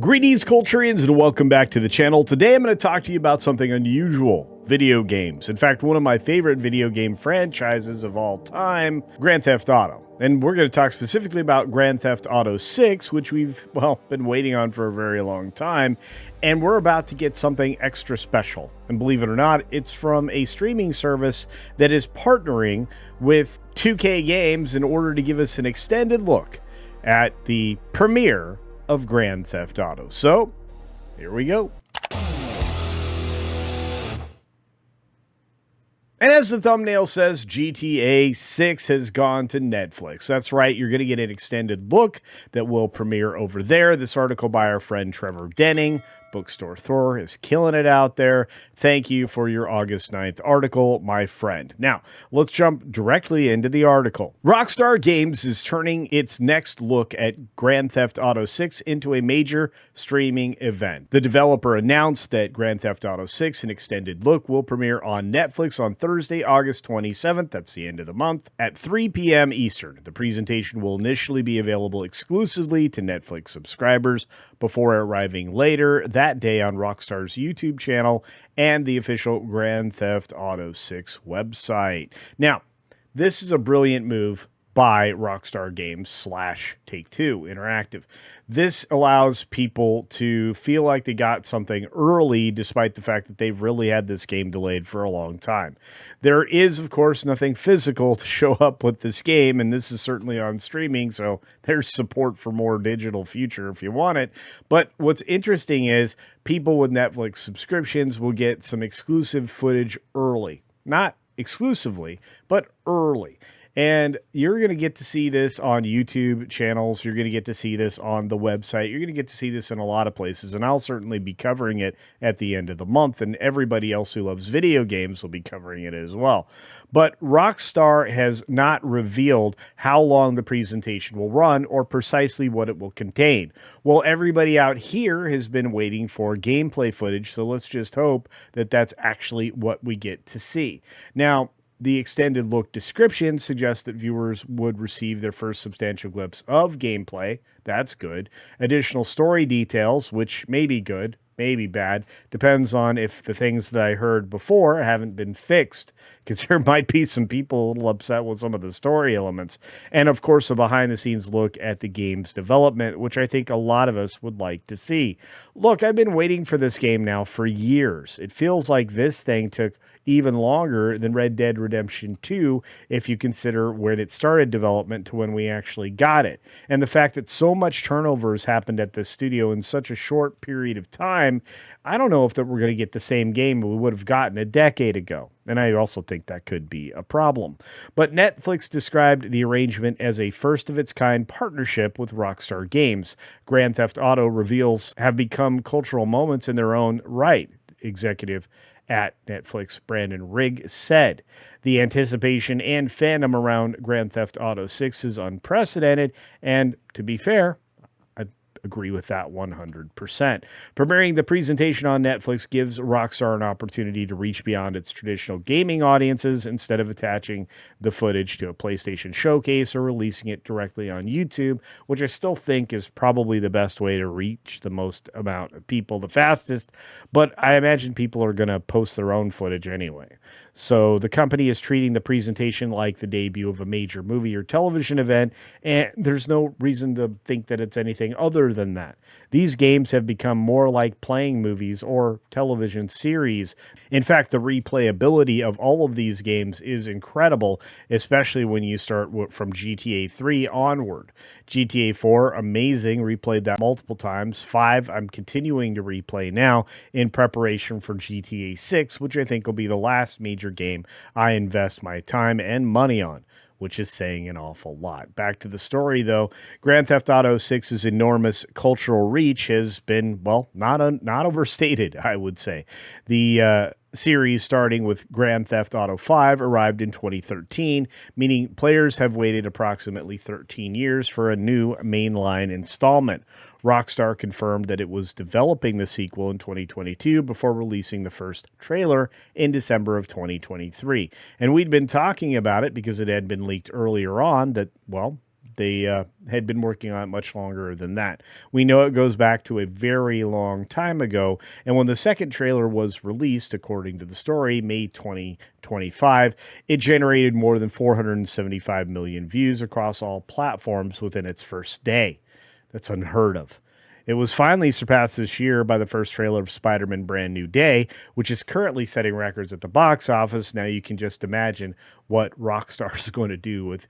Greetings, Culturians, and welcome back to the channel. Today I'm going to talk to you about something unusual: video games. In fact, one of my favorite video game franchises of all time, Grand Theft Auto. And we're going to talk specifically about Grand Theft Auto 6, which we've, been waiting on for a very long time. And we're about to get something extra special. And believe it or not, it's from a streaming service that is partnering with 2K Games in order to give us an extended look at the premiere of Grand Theft Auto. So, here we go. And as the thumbnail says, GTA 6 has gone to Netflix. That's right, you're going to get an extended look that will premiere over there. This article by our friend Trevor Denning. Bookstore Thor is killing it out there. Thank you for your August 9th article, my friend. Now, let's jump directly into the article. Rockstar Games is turning its next look at Grand Theft Auto 6 into a major streaming event. The developer announced that Grand Theft Auto 6, an extended look, will premiere on Netflix on Thursday, August 27th, that's the end of the month, at 3 p.m. Eastern. The presentation will initially be available exclusively to Netflix subscribers before arriving later that day on Rockstar's YouTube channel and the official Grand Theft Auto 6 website. Now, this is a brilliant move by Rockstar Games / Take-Two Interactive. This allows people to feel like they got something early, despite the fact that they've really had this game delayed for a long time. There is, of course, nothing physical to show up with this game, and this is certainly on streaming, so there's support for more digital future if you want it. But what's interesting is people with Netflix subscriptions will get some exclusive footage early. Not exclusively, but early. And you're going to get to see this on YouTube channels. You're going to get to see this on the website. You're going to get to see this in a lot of places. And I'll certainly be covering it at the end of the month. And everybody else who loves video games will be covering it as well. But Rockstar has not revealed how long the presentation will run or precisely what it will contain. Well, everybody out here has been waiting for gameplay footage. So let's just hope that that's actually what we get to see. Now, the extended look description suggests that viewers would receive their first substantial glimpse of gameplay. That's good. Additional story details, which may be good, may be bad. Depends on if the things that I heard before haven't been fixed, because there might be some people a little upset with some of the story elements. And of course, a behind-the-scenes look at the game's development, which I think a lot of us would like to see. Look, I've been waiting for this game now for years. It feels like this thing took even longer than Red Dead Redemption 2 if you consider when it started development to when we actually got it. And the fact that so much turnover has happened at this studio in such a short period of time, I don't know if that we're going to get the same game we would have gotten a decade ago. And I also think that could be a problem. But Netflix described the arrangement as a first-of-its-kind partnership with Rockstar Games. Grand Theft Auto reveals have become cultural moments in their own right, executive at Netflix, Brandon Rigg, said. The anticipation and fandom around Grand Theft Auto 6 is unprecedented, and to be fair, I agree with that 100%. Premiering the presentation on Netflix gives Rockstar an opportunity to reach beyond its traditional gaming audiences instead of attaching the footage to a PlayStation showcase or releasing it directly on YouTube, which I still think is probably the best way to reach the most amount of people the fastest, but I imagine people are going to post their own footage anyway. So the company is treating the presentation like the debut of a major movie or television event, and there's no reason to think that it's anything other than that. These games have become more like playing movies or television series. In fact, the replayability of all of these games is incredible, especially when you start from GTA 3 onward. GTA 4, amazing, replayed that multiple times. 5, I'm continuing to replay now in preparation for GTA 6, which I think will be the last major game I invest my time and money on, which is saying an awful lot. Back to the story, though. Grand Theft Auto 6's enormous cultural reach has been, not overstated, I would say. The series, starting with Grand Theft Auto 5, arrived in 2013, meaning players have waited approximately 13 years for a new mainline installment. Rockstar confirmed that it was developing the sequel in 2022 before releasing the first trailer in December of 2023. And we'd been talking about it because it had been leaked earlier on that, They had been working on it much longer than that. We know it goes back to a very long time ago. And when the second trailer was released, according to the story, May 2025, it generated more than 475 million views across all platforms within its first day. That's unheard of. It was finally surpassed this year by the first trailer of Spider-Man Brand New Day, which is currently setting records at the box office. Now you can just imagine what Rockstar is going to do with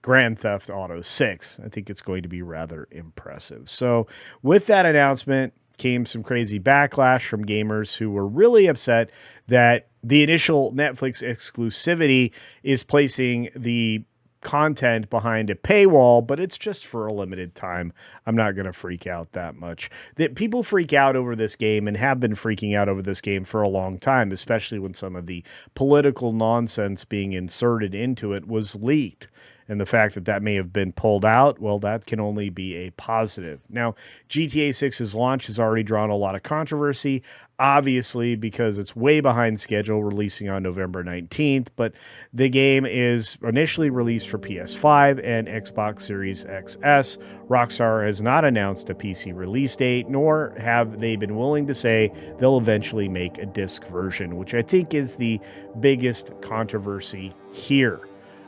Grand Theft Auto 6. I think it's going to be rather impressive. So with that announcement came some crazy backlash from gamers who were really upset that the initial Netflix exclusivity is placing the content behind a paywall, but it's just for a limited time. I'm not going to freak out that much. That people freak out over this game and have been freaking out over this game for a long time, especially when some of the political nonsense being inserted into it was leaked. And the fact that that may have been pulled out, well, that can only be a positive. Now, GTA 6's launch has already drawn a lot of controversy, obviously because it's way behind schedule, releasing on November 19th, but the game is initially released for PS5 and Xbox Series XS. Rockstar has not announced a PC release date, nor have they been willing to say they'll eventually make a disc version, which I think is the biggest controversy here.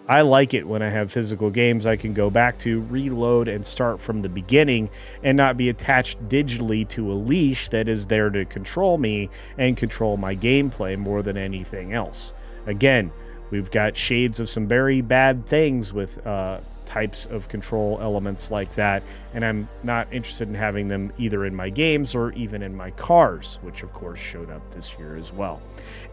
I like it when I have physical games I can go back to, reload, and start from the beginning and not be attached digitally to a leash that is there to control me and control my gameplay more than anything else. Again, we've got shades of some very bad things with types of control elements like that, and I'm not interested in having them either in my games or even in my cars, which of course showed up this year as well.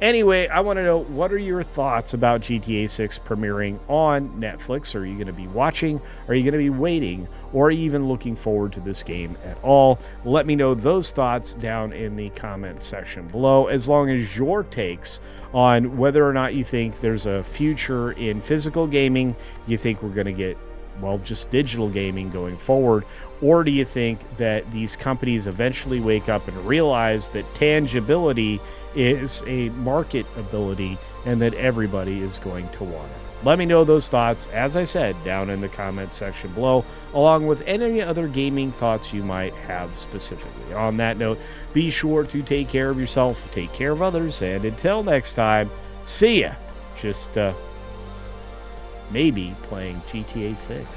Anyway, I want to know, what are your thoughts about GTA 6 premiering on Netflix? Are you going to be watching? Are you going to be waiting? Or are you even looking forward to this game at all? Let me know those thoughts down in the comment section below, as long as your takes on whether or not you think there's a future in physical gaming. You think we're going to get, well, just digital gaming going forward? Or do you think that these companies eventually wake up and realize that tangibility is a market ability and that everybody is going to want it? Let me know those thoughts, as I said, down in the comment section below, along with any other gaming thoughts you might have specifically. On that note, be sure to take care of yourself, take care of others, and until next time, see ya. Just maybe playing GTA 6.